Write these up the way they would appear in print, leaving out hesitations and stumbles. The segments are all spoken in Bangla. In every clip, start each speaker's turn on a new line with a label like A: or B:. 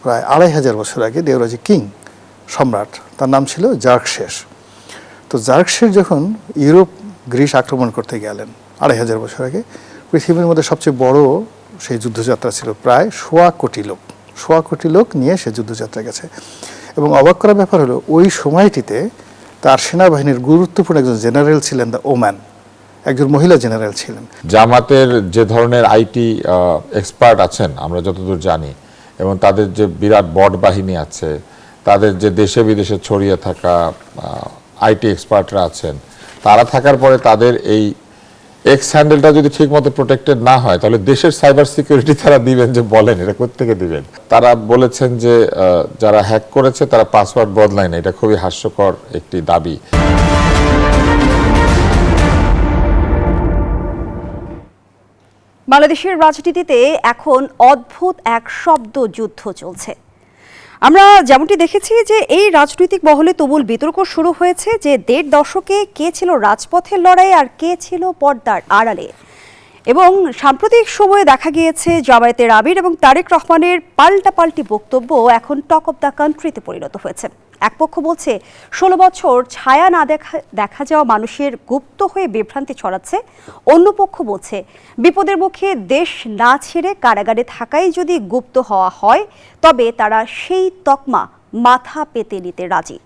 A: প্রায় 2500 বছর আগে দেওরাজি কিং সম্রাট, তার নাম ছিল জার্কশেস। তো জার্কশেস যখন ইউরোপ গ্রিস আক্রমণ করতে গেলেন 2500 বছর আগে, পৃথিবীর মধ্যে সবচেয়ে বড় সেই যুদ্ধযাত্রা ছিল, প্রায় 1.25 কোটি লোক নিয়ে সে যুদ্ধযাত্রা গেছে। এবং অবাক করার ব্যাপার হলো ওই সময়টিতে তার সেনাবাহিনীর গুরুত্বপূর্ণ একজন জেনারেল ছিলেন দ্য ওম্যান, একজন মহিলা জেনারেল ছিলেন।
B: জামাতের যে ধরনের আইটি এক্সপার্ট আছেন আমরা যতদূর জানি, এবং তাদের যে বিরাট বট বাহিনী আছে, তাদের যে দেশে বিদেশে ছড়িয়ে থাকা আইটি এক্সপার্টরা আছেন, তারা থাকার পরে তাদের এই এক্স হ্যান্ডেলটা যদি ঠিকমতো প্রোটেক্টেড না হয়, তাহলে দেশের সাইবার সিকিউরিটি তারা দিবেন যে বলেন এটা কোত্থেকে দিবেন? তারা বলেছেন যে যারা হ্যাক করেছে তারা পাসওয়ার্ড বদলায় না। এটা খুবই হাস্যকর একটি দাবি।
C: বাংলাদেশের রাজনীতিতে এখন অদ্ভুত এক শব্দ যুদ্ধ চলছে। আমরা যেমনটি দেখেছি যে এই রাজনৈতিক মহলে তুমুল বিতর্ক শুরু হয়েছে যে 1.5 দশকে কে ছিল রাজপথের লড়াই আর কে ছিল পর্দার আড়ালে। এবং সাম্প্রতিক সময়ে দেখা গিয়েছে জামায়াতের আমির এবং তারেক রহমানের পাল্টাপাল্টি বক্তব্য এখন টক অব দ্য কান্ট্রিতে পরিণত হয়েছে। এক পক্ষ বলছে 16 বছর ছায়া না দেখা যাওয়া মানুষের গুপ্ত হয়ে বিভ্রান্তি ছড়াচ্ছে, অন্য পক্ষ বলছে বিপদের মুখে দেশ না ছেড়ে কারাগারে থাকাই যদি গুপ্ত হওয়া হয় তবে তারা সেই তকমা মাথা পেতে নিতে রাজি।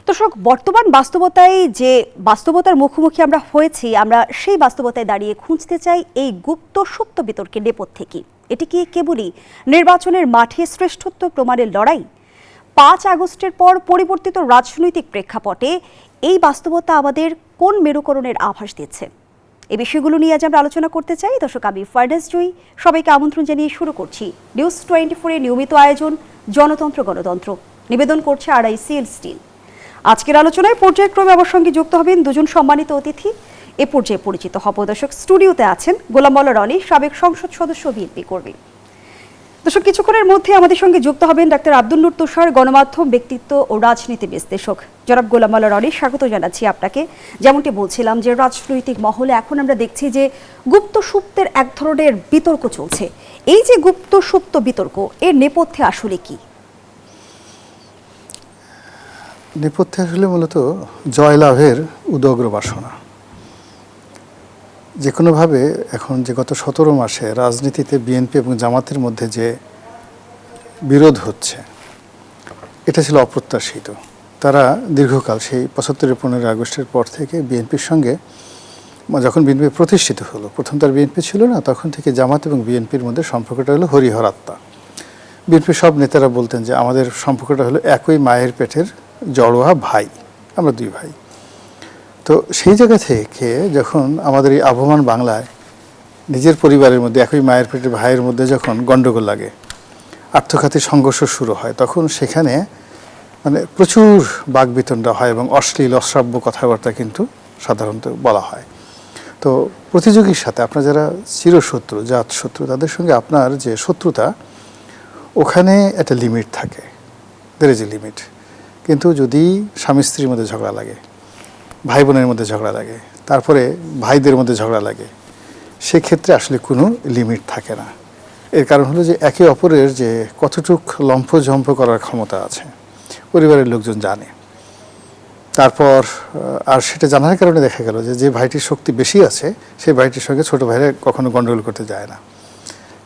C: দর্শক, বর্তমান বাস্তবতায় যে বাস্তবতার মুখোমুখি আমরা হয়েছি, আমরা সেই বাস্তবতায় দাঁড়িয়ে খুঁজতে চাই এই গুপ্ত সুপ্ত বিতর্কের নেপথ্যে কি। এটি কি কেবলই নির্বাচনের মাঠে শ্রেষ্ঠত্ব প্রমাণের লড়াই? 5 আগস্টের পর পরিবর্তিত রাজনৈতিক প্রেক্ষাপটে এই বাস্তবতা আমাদের কোন মেরুকরণের আভাস দিচ্ছে? এই বিষয়গুলো নিয়ে আজ আমরা আলোচনা করতে চাই। দর্শক, আমি ফারদাস জুই, সবাইকে আমন্ত্রণ জানিয়ে শুরু করছি নিউজ 24 এর নিয়মিত আয়োজন জনতন্ত্র গণতন্ত্র। নিবেদন করছে RICL স্টিল। আজকের আলোচনায় পর্যায়ক্রমে আমার সঙ্গে যুক্ত হবেন দুজন সম্মানিত অতিথি। এ পর্যায়ে পরিচিত হব। দর্শক, স্টুডিওতে আছেন গোলাম মোল্লা রনি, সাবেক সংসদ সদস্য, বিএনপি কর্মী। দর্শক, কিছুক্ষণের মধ্যে আমাদের সঙ্গে যুক্ত হবেন ডাক্তার আব্দুল নূর তুষার, গণমাধ্যম ব্যক্তিত্ব ও রাজনীতি বিশ্লেষক। জনাব গোলাম মোল্লা রনি, স্বাগত জানাচ্ছি আপনাকে। যেমনটি বলছিলাম যে রাজনৈতিক মহলে এখন আমরা দেখছি যে গুপ্ত সুপ্তের এক ধরনের বিতর্ক চলছে। এই যে গুপ্ত সুপ্ত বিতর্ক, এর নেপথ্যে আসলে কি?
A: নেপথ্যে আসলে মূলত জয়লাভের উদগ্র বাসনা। যে কোনোভাবে এখন যে গত 17 মাসে রাজনীতিতে বিএনপি এবং জামাতের মধ্যে যে বিরোধ হচ্ছে, এটা ছিল অপ্রত্যাশিত। তারা দীর্ঘকাল সেই 75-15 আগস্টের পর থেকে বিএনপির সঙ্গে, যখন বিএনপি প্রতিষ্ঠিত হলো, প্রথম তার বিএনপি ছিল না, তখন থেকে জামাত এবং বিএনপির মধ্যে সম্পর্কটা হলো হরিহর আত্মা। বিএনপির সব নেতারা বলতেন যে আমাদের সম্পর্কটা হলো একই মায়ের পেটের জড়োয়া ভাই, আমরা 2 ভাই। তো সেই জায়গা থেকে যখন আমাদের এই আবহমান বাংলায় নিজের পরিবারের মধ্যে একই মায়ের পেটের ভাইয়ের মধ্যে যখন গণ্ডগোল লাগে, আত্মঘাতী সংঘর্ষ শুরু হয়, তখন সেখানে মানে প্রচুর বাকবিতণ্ডা হয় এবং অশ্লীল অশ্রাব্য কথাবার্তা কিন্তু সাধারণত বলা হয়। তো প্রতিযোগীর সাথে আপনার যারা চিরশত্রু, জাত শত্রু, তাদের সঙ্গে আপনার যে শত্রুতা, ওখানে একটা লিমিট থাকে, দের ইজ এ লিমিট। কিন্তু যদি স্বামী স্ত্রীর মধ্যে ঝগড়া লাগে, ভাই বোনের মধ্যে ঝগড়া লাগে, তারপরে ভাইদের মধ্যে ঝগড়া লাগে, সেক্ষেত্রে আসলে কোনো লিমিট থাকে না। এর কারণ হলো যে একে অপরের যে কতটুক লম্ফঝম্প করার ক্ষমতা আছে পরিবারের লোকজন জানে। তারপর আর সেটা জানার কারণে দেখা গেল যে যে ভাইটির শক্তি বেশি আছে সেই ভাইটির সঙ্গে ছোটো ভাইরা কখনো গণ্ডগোল করতে যায় না।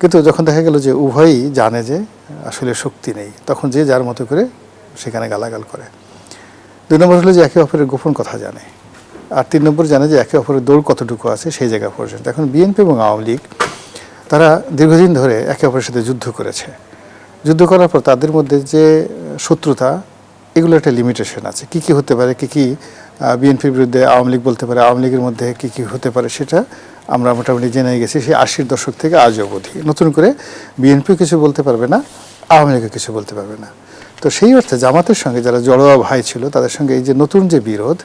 A: কিন্তু যখন দেখা গেল যে উভয়ই জানে যে আসলে শক্তি নেই, তখন যে যার মতো করে সেখানে গালাগাল করে। 2 নম্বর হলো যে একে অপরের গোপন কথা জানে। আর 3 নম্বর জানে যে একে অপরের দৌড় কতটুকু আছে সেই জায়গা পর্যন্ত। এখন বিএনপি এবং আওয়ামী লীগ তারা দীর্ঘদিন ধরে একে অপরের সাথে যুদ্ধ করেছে। যুদ্ধ করার পর তাদের মধ্যে যে শত্রুতা, এগুলো একটা লিমিটেশন আছে। কী কী হতে পারে, কী কী বিএনপির বিরুদ্ধে আওয়ামী লীগ বলতে পারে, আওয়ামী লীগের মধ্যে কী কী হতে পারে, সেটা আমরা মোটামুটি জেনে গেছি সেই 80-র দশক থেকে আজ অবধি। নতুন করে বিএনপিও কিছু বলতে পারবে না, আওয়ামী লীগও কিছু বলতে পারবে না। তো সেই অর্থে জামাতের সঙ্গে যারা জড়োয়া ভাই ছিল, তাদের সঙ্গে এই যে নতুন যে বিরোধ,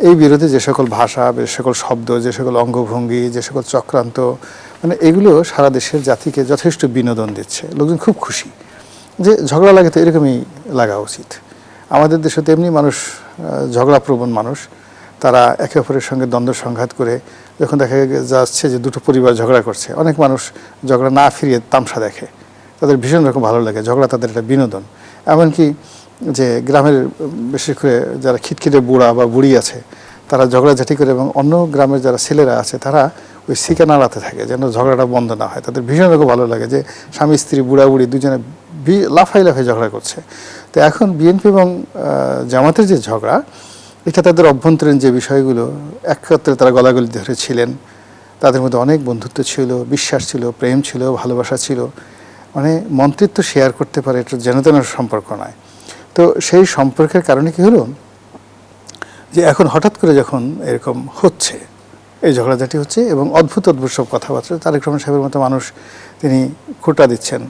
A: এই বিরোধে যে সকল ভাষা, যে সকল শব্দ, যে সকল অঙ্গভঙ্গি, যে সকল চক্রান্ত, মানে এগুলো সারা দেশের জাতিকে যথেষ্ট বিনোদন দিচ্ছে। লোকজন খুব খুশি যে ঝগড়া লাগে তো এরকমই লাগা উচিত। আমাদের দেশে তেমনি মানুষ ঝগড়াপ্রবণ মানুষ, তারা একে অপরের সঙ্গে দ্বন্দ্ব সংঘাত করে যখন দেখা যাচ্ছে যে দুটো পরিবার ঝগড়া করছে, অনেক মানুষ ঝগড়া না ফিরিয়ে তামসা দেখে তাদের ভীষণ রকম ভালো লাগে, ঝগড়া তাদের একটা বিনোদন। এমনকি যে গ্রামের বিশেষ করে যারা খিটখিটে বুড়া বা বুড়ি আছে তারা ঝগড়াঝাটি করে, এবং অন্য গ্রামের যারা ছেলেরা আছে তারা ওই শিকা নাড়াতে থাকে যেন ঝগড়াটা বন্ধ না হয়। তাদের ভীষণ রকম ভালো লাগে যে স্বামী স্ত্রী বুড়া বুড়ি দুজনে লাফাই লাফাই ঝগড়া করছে। তো এখন বিএনপি এবং জামাতের যে ঝগড়া, এটা তাদের অভ্যন্তরীণ যে বিষয়গুলো, একত্রে তারা গলাগলি ধরে ছিলেন, তাদের মধ্যে অনেক বন্ধুত্ব ছিল, বিশ্বাস ছিল, প্রেম ছিল, ভালোবাসা ছিল, মানে মন্ত্রিত্ব শেয়ার করতে পারে, এটা যেন তেন সম্পর্ক নয়। তো সেই সম্পর্কের কারণে কি হলো যে এখন হঠাৎ করে যখন এরকম হচ্ছে, এই ঝগড়াঝাটি হচ্ছে এবং অদ্ভুত অদ্ভুত সব কথাবার্তা, তারেক রহমান সাহেবের মতো মানুষ তিনি খোঁটা দিচ্ছেন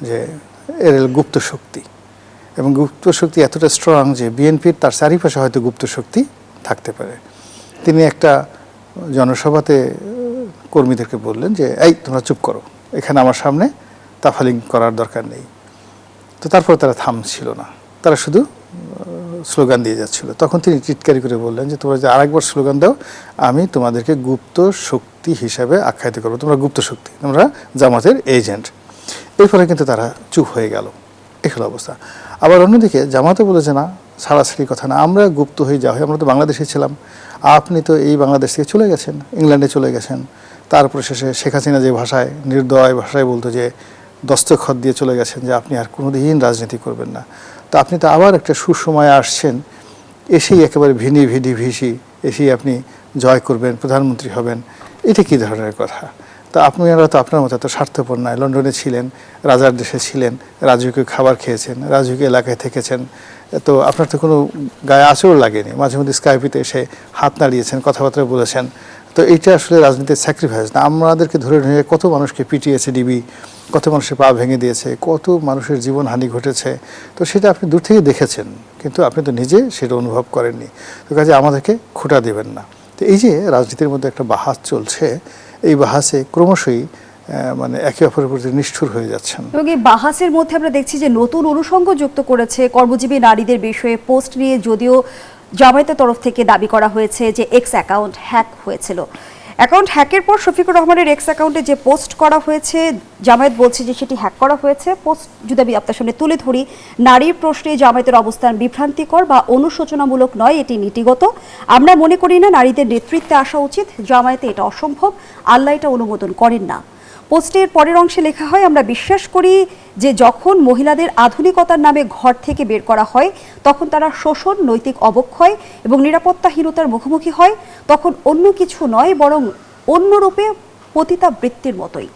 A: যে এর গুপ্ত শক্তি, এবং গুপ্ত শক্তি এতটা স্ট্রং যে বিএনপির তার চারিপাশে হয়তো গুপ্ত শক্তি থাকতে পারে। তিনি একটা জনসভাতে কর্মীদেরকে বললেন যে এই তোমরা চুপ করো, এখানে আমার সামনে তাফালিং করার দরকার নেই। তো তারপর তারা থামছিল না, তারা শুধু স্লোগান দিয়ে যাচ্ছিল। তখন তিনি চিৎকারি করে বললেন যে তোমরা যে আরেকবার স্লোগান দাও আমি তোমাদেরকে গুপ্ত শক্তি হিসাবে আখ্যায়িত করবো, তোমরা গুপ্ত শক্তি, তোমরা জামাতের এজেন্ট। এরপরে কিন্তু তারা চুপ হয়ে গেল, এই হলো অবস্থা। আবার অন্যদিকে জামাতও বলেছে না, ছাড়াছাড়ি কথা না, আমরা গুপ্ত হয়ে যা হয়, আমরা তো বাংলাদেশে ছিলাম, আপনি তো এই বাংলাদেশ থেকে চলে গেছেন, ইংল্যান্ডে চলে গেছেন। তারপরে শেষে শেখ হাসিনা যে ভাষায়, নির্দয় ভাষায় বলতো যে দস্তখত দিয়ে চলে গেছেন যে আপনি আর কোনোদিন রাজনীতি করবেন না। তো আপনি তো আবার একটা সুসময়ে আসছেন, এসেই একেবারে ভিসি এসেই আপনি জয় করবেন, প্রধানমন্ত্রী হবেন, এটা কী ধরনের কথা? তা আপনারা তো আপনার মতো এত স্বার্থপর নয়, লন্ডনে ছিলেন, রাজার দেশে ছিলেন, রাজকীয় খাবার খেয়েছেন, রাজকীয় এলাকায় থেকেছেন, তো আপনার তো কোনো গায়ে আঁচড় লাগেনি, মাঝে মধ্যে স্কাইপিতে এসে হাত নাড়িয়েছেন, কথাবার্তা বলেছেন। তো এইটা আসলে রাজনীতির স্যাক্রিফাইস না। আমাদেরকে ধরে নিয়ে কত মানুষকে পিটিয়েছে ডিবি, কত মানুষের পা ভেঙে দিয়েছে, কত মানুষের জীবনহানি ঘটেছে, তো সেটা আপনি দূর থেকে দেখেছেন, কিন্তু আপনি তো নিজে সেটা অনুভব করেননি। তো কাজে আমাদেরকে খোঁটা দেবেন না। তো এই যে রাজনীতির মধ্যে একটা বাহাস চলছে, এই বাহাসে ক্রমশই মানে একে অপরের প্রতি নিষ্ঠুর হয়ে যাচ্ছেন।
C: এবং এই বাহাসের মধ্যে আমরা দেখছি যে নতুন অনুষঙ্গ যুক্ত করেছে কর্মজীবী নারীদের বিষয়ে পোস্ট নিয়ে, যদিও জামায়াতের তরফ থেকে দাবি করা হয়েছে যে এক্স অ্যাকাউন্ট হ্যাক হয়েছিল। অ্যাকাউন্ট হ্যাকের পর শফিকুর রহমানের এক্স অ্যাকাউন্টে যে পোস্ট করা হয়েছে, জামায়াত বলছে যে সেটি হ্যাক করা হয়েছে। পোস্ট যদি আমি আপনার সামনে তুলে ধরি, নারীর প্রশ্নে জামায়াতের অবস্থান বিভ্রান্তিকর বা অনুশোচনামূলক নয়, এটি নীতিগত। আমরা মনে করি না নারীদের নেতৃত্বে আসা উচিত, জামায়াতে এটা অসম্ভব, আল্লাহ এটা অনুমোদন করেন না। পোস্টের পরের অংশে লেখা হয়, আমরা বিশ্বাস করি যে যখন মহিলাদের আধুনিকতার নামে ঘর থেকে বের করা হয় তখন তারা শোষণ, নৈতিক অবক্ষয় এবং নিরাপত্তাহীনতার মুখোমুখি হয়, তখন অন্য কিছু নয় বরং অন্যরূপে পতিতাবৃত্তির মতোই।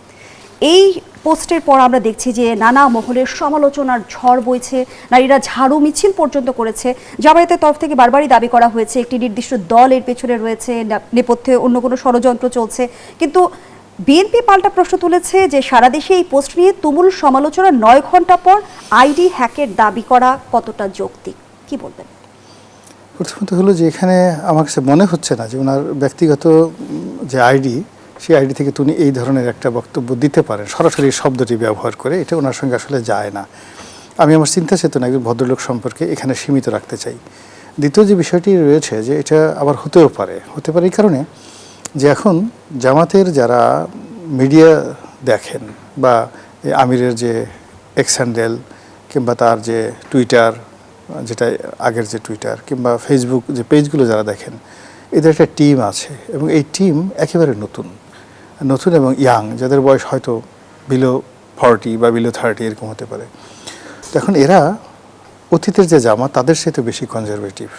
C: এই পোস্টের পর আমরা দেখছি যে নানা মহলের সমালোচনার ঝড় বইছে, নারীরা ঝাড়ু মিছিল পর্যন্ত করেছে। জামায়াতের তরফ থেকে বারবারই দাবি করা হয়েছে একটি নির্দিষ্ট দল এর পেছনে রয়েছে, নেপথ্যে অন্য কোনো ষড়যন্ত্র চলছে। কিন্তু বিএনপি পাল্টা প্রশ্ন তুলেছে যে সারা দেশে এই পোস্ট নিয়ে তুমুল সমালোচনা 9 ঘন্টা পর আইডি হ্যাকের দাবি করা কতটা যৌক্তিক, কি বলবেন?
A: প্রথমত হলো যে এখানে আমার কাছে মনে হচ্ছে না যে ওনার ব্যক্তিগত যে আইডি, সেই আইডি থেকে তিনি এই ধরনের একটা বক্তব্য দিতে পারেন, সরাসরি শব্দটি ব্যবহার করে, এটা ওনার সঙ্গে আসলে যায় না। আমি আমার চিন্তা চেতনা একজন ভদ্রলোক সম্পর্কে এখানে সীমিত রাখতে চাই। দ্বিতীয় যে বিষয়টি রয়েছে যে এটা আবার হতে পারে এই কারণে যে এখন জামাতের যারা মিডিয়া দেখেন বা আমিরের যে এক্স হ্যান্ডেল কিংবা তার যে টুইটার, যেটা আগের যে টুইটার কিংবা ফেসবুক যে পেজগুলো যারা দেখেন, এদের একটা টিম আছে এবং এই টিম একেবারে নতুন এবং ইয়াং, যাদের বয়স হয়তো বিলো 40 বা বিলো 30 এরকম হতে পারে। তো এখন এরা অতীতের যে জামাত তাদের সাথে বেশি কনজারভেটিভ,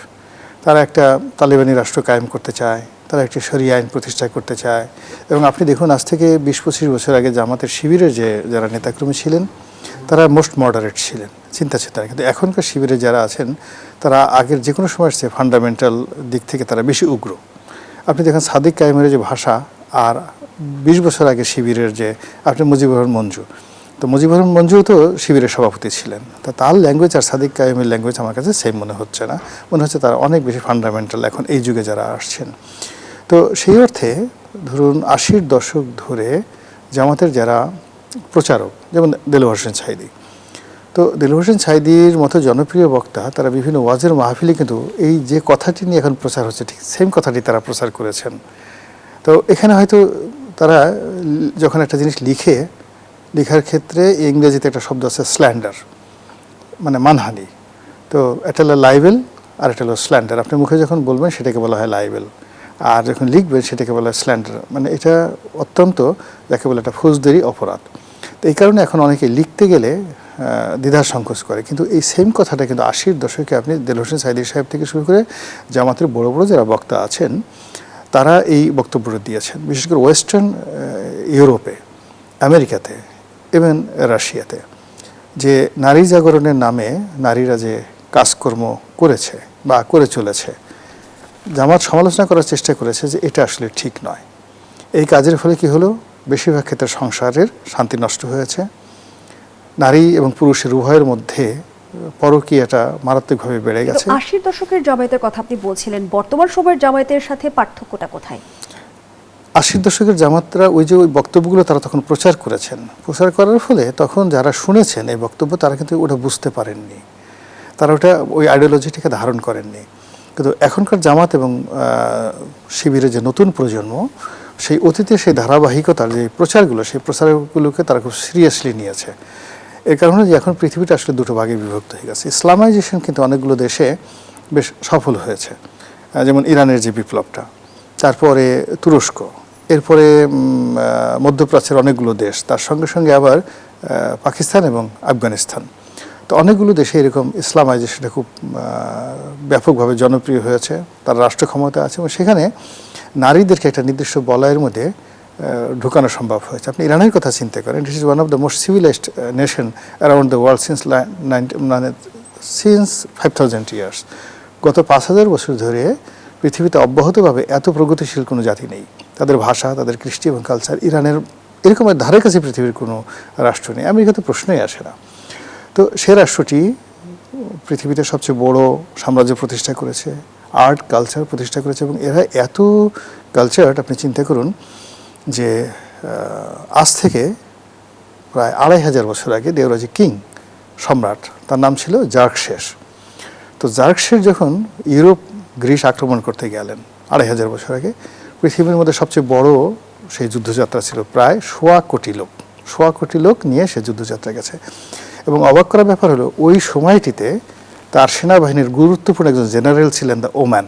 A: তারা একটা তালেবানি রাষ্ট্র কায়েম করতে চায়, তারা একটি শরিয়া আইন প্রতিষ্ঠা করতে চায়। এবং আপনি দেখুন আজ থেকে 20-25 বছর আগে জামাতের শিবিরের যারা নেতাকর্মী ছিলেন তারা মোস্ট মডারেট ছিলেন চিন্তা চেতনা, কিন্তু এখনকার শিবিরে যারা আছেন তারা আগের যে কোনো সময়ের চেয়ে ফান্ডামেন্টাল দিক থেকে তারা বেশি উগ্র। আপনি দেখেন সাদিক কায়েমের যে ভাষা আর 20 বছর আগে শিবিরের যে আপনি মুজিবুর রহমান মঞ্জু, তো মুজিবুর রহমান মঞ্জু তো শিবিরের সভাপতি ছিলেন, তো তার ল্যাঙ্গুয়েজ আর সাদিক কায়েমের ল্যাঙ্গুয়েজ আমার কাছে সেম মনে হচ্ছে না, মনে হচ্ছে তারা অনেক বেশি ফান্ডামেন্টাল এখন এই যুগে যারা আসছেন। তো সেই অর্থে ধরুন 80-র দশক ধরে জামাতের যারা প্রচারক, যেমন দেলোয়ার হোসেন সাঈদী, তো দেলোয়ার হোসেন সাঈদীর মতো জনপ্রিয় বক্তা তারা বিভিন্ন ওয়াজের মাহফিলে কিন্তু এই যে কথাটি নিয়ে এখন প্রচার হচ্ছে ঠিক সেম কথাটি তারা প্রচার করেছেন। তো এখানে হয়তো তারা যখন একটা জিনিস লিখে লেখার ক্ষেত্রে ইংরেজিতে একটা শব্দ আছে স্ল্যান্ডার, মানে মানহানি। তো এটা হলো লাইবেল আর এটা হলো স্ল্যান্ডার। আপনি মুখে যখন বলবেন সেটাকে বলা হয় লাইবেল, আর যখন লিখবেন সেটাকে বলা হয় স্ল্যান্ডার। মানে এটা অত্যন্ত যাকে বলে একটা ফৌজদারি অপরাধ। তো এই কারণে এখন অনেকে লিখতে গেলে দ্বিধার সংকোচ করে। কিন্তু এই সেম কথাটা কিন্তু 80-র দশকে আপনি দেলোয়ার হোসেন সাঈদী সাহেব থেকে শুরু করে জামাতের বড় বড় যারা বক্তা আছেন তারা এই বক্তব্যটা দিয়েছেন, বিশেষ করে ওয়েস্টার্ন ইউরোপে, আমেরিকাতে, ইভেন রাশিয়াতে, যে নারী জাগরণের নামে নারীরা যে কাজকর্ম করেছে বা করে চলেছে, জামাত সমালোচনা করার চেষ্টা করেছে যে এটা আসলে ঠিক নয়। এই কাজের ফলে কি হলো, বেশিরভাগ ক্ষেত্রে সংসারের শান্তি নষ্ট হয়েছে, নারী এবং পুরুষের উভয়ের মধ্যে পরকীয়াটা মারাত্মকভাবে বেড়ে গেছে।
C: 80-র দশকের জামায়াতের কথা আপনি বলছিলেন, বর্তমান সময়ের জামায়াতের সাথে পার্থক্যটা কোথায়?
A: 80-র দশকের জামাতরা ওই যে ওই বক্তব্যগুলো তারা তখন প্রচার করেছেন, প্রচার করার ফলে তখন যারা শুনেছেন এই বক্তব্য তারা কিন্তু ওটা বুঝতে পারেননি, তারা ওটা ওই আইডিওলজিটিকে ধারণ করেননি। কিন্তু এখনকার জামাত এবং শিবিরের যে নতুন প্রজন্ম, সেই অতীতে সেই ধারাবাহিকতার যে প্রচারগুলো, সেই প্রচারগুলোকে তারা খুব সিরিয়াসলি নিয়েছে। এর কারণে যে এখন পৃথিবীটা আসলে দুটো ভাগে বিভক্ত হয়ে গেছে। ইসলামাইজেশন কিন্তু অনেকগুলো দেশে বেশ সফল হয়েছে, যেমন ইরানের যে বিপ্লবটা, তারপরে তুরস্ক, এরপরে মধ্যপ্রাচ্যের অনেকগুলো দেশ, তার সঙ্গে সঙ্গে আবার পাকিস্তান এবং আফগানিস্তান। তো অনেকগুলো দেশে এরকম ইসলামাইজেশনটা খুব ব্যাপকভাবে জনপ্রিয় হয়েছে, তার রাষ্ট্র ক্ষমতা আছে এবং সেখানে নারীদেরকে একটা নির্দিষ্ট বলয়ের মধ্যে ঢুকানো সম্ভব হয়েছে। আপনি ইরানের কথা চিন্তা করেন, it is one of the most civilised nation around the world since 5000 years. গত 5000 বছর ধরে পৃথিবীতে অব্যাহতভাবে এত প্রগতিশীল কোনো জাতি নেই। তাদের ভাষা, তাদের কৃষ্টি এবং কালচার ইরানের এরকমের ধারে কাছে পৃথিবীর কোনো রাষ্ট্র নেই, আমেরিকাতে প্রশ্নই আসে না। তো সে রাষ্ট্রটি পৃথিবীতে সবচেয়ে বড় সাম্রাজ্য প্রতিষ্ঠা করেছে, আর্ট কালচার প্রতিষ্ঠা করেছে, এবং এরা এত কালচার, আপনি চিন্তা করুন যে আজ থেকে প্রায় 2500 বছর আগে দেওরাজি কিং সম্রাট, তার নাম ছিল জার্কশেস। তো জার্কশেস যখন ইউরোপ গ্রিস আক্রমণ করতে গেলেন 2500 বছর আগে, পৃথিবীর মধ্যে সবচেয়ে বড় সেই যুদ্ধযাত্রা ছিল, প্রায় 1.25 কোটি লোক নিয়ে সে যুদ্ধযাত্রা গেছে। এবং অবাক করার ব্যাপার হলো ওই সময়টিতে তার সেনাবাহিনীর গুরুত্বপূর্ণ একজন জেনারেল ছিলেন দ্য ওম্যান,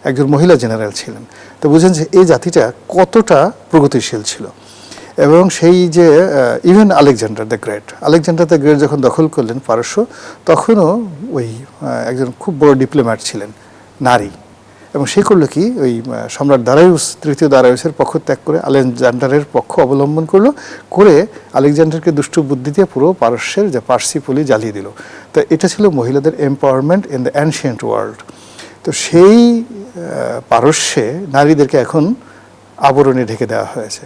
A: একজন মহিলা জেনারেল ছিলেন। তো বুঝেন যে এই জাতিটা কতটা প্রগতিশীল ছিল। এবং সেই যে ইভেন আলেকজান্ডার দ্য গ্রেট যখন দখল করলেন পারস্য, তখনও ওই একজন খুব বড় ডিপ্লোম্যাট ছিলেন, নারী। এবং সে করলো কি, ওই সম্রাট তৃতীয় দারায়ুসের পক্ষ ত্যাগ করে আলেকজান্ডারের পক্ষ অবলম্বন করে আলেকজান্ডারকে দুষ্টু বুদ্ধি দিয়ে পুরো পারস্যের যে পার্সি পলি জ্বালিয়ে দিল। তো এটা ছিল মহিলাদের empowerment in the ancient world. তো সেই পারস্যে নারীদেরকে এখন আবরণে ঢেকে দেওয়া হয়েছে,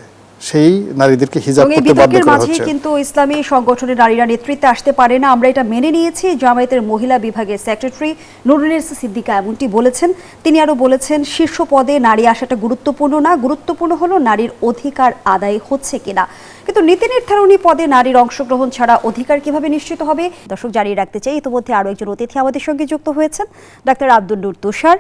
A: সেই নারীদেরকে হিজাব করতে বাধ্য করা হচ্ছে।
C: কিন্তু ইসলামী সংগঠনের নারীরা নেতৃত্বে আসতে পারে না, আমরা এটা মেনে নিয়েছি। জামায়াতের মহিলা বিভাগের সেক্রেটারি নুরুন্নেসা সিদ্দিকা এমনটি বলেছেন। তিনি আরো বলেছেন, শীর্ষ পদে নারী আসাটা গুরুত্বপূর্ণ না, গুরুত্বপূর্ণ হলো নারীর অধিকার আদায় হচ্ছে কিনা। কিন্তু নীতি নির্ধারণী পদে নারীর অংশগ্রহণ ছাড়া অধিকার কিভাবে নিশ্চিত হবে? দর্শক, জানিয়ে রাখতে চাই, ইতিমধ্যে আরো একজন অতিথি আমাদের সঙ্গে যুক্ত হয়েছেন, ডাক্তার আব্দুল নূর তুষার,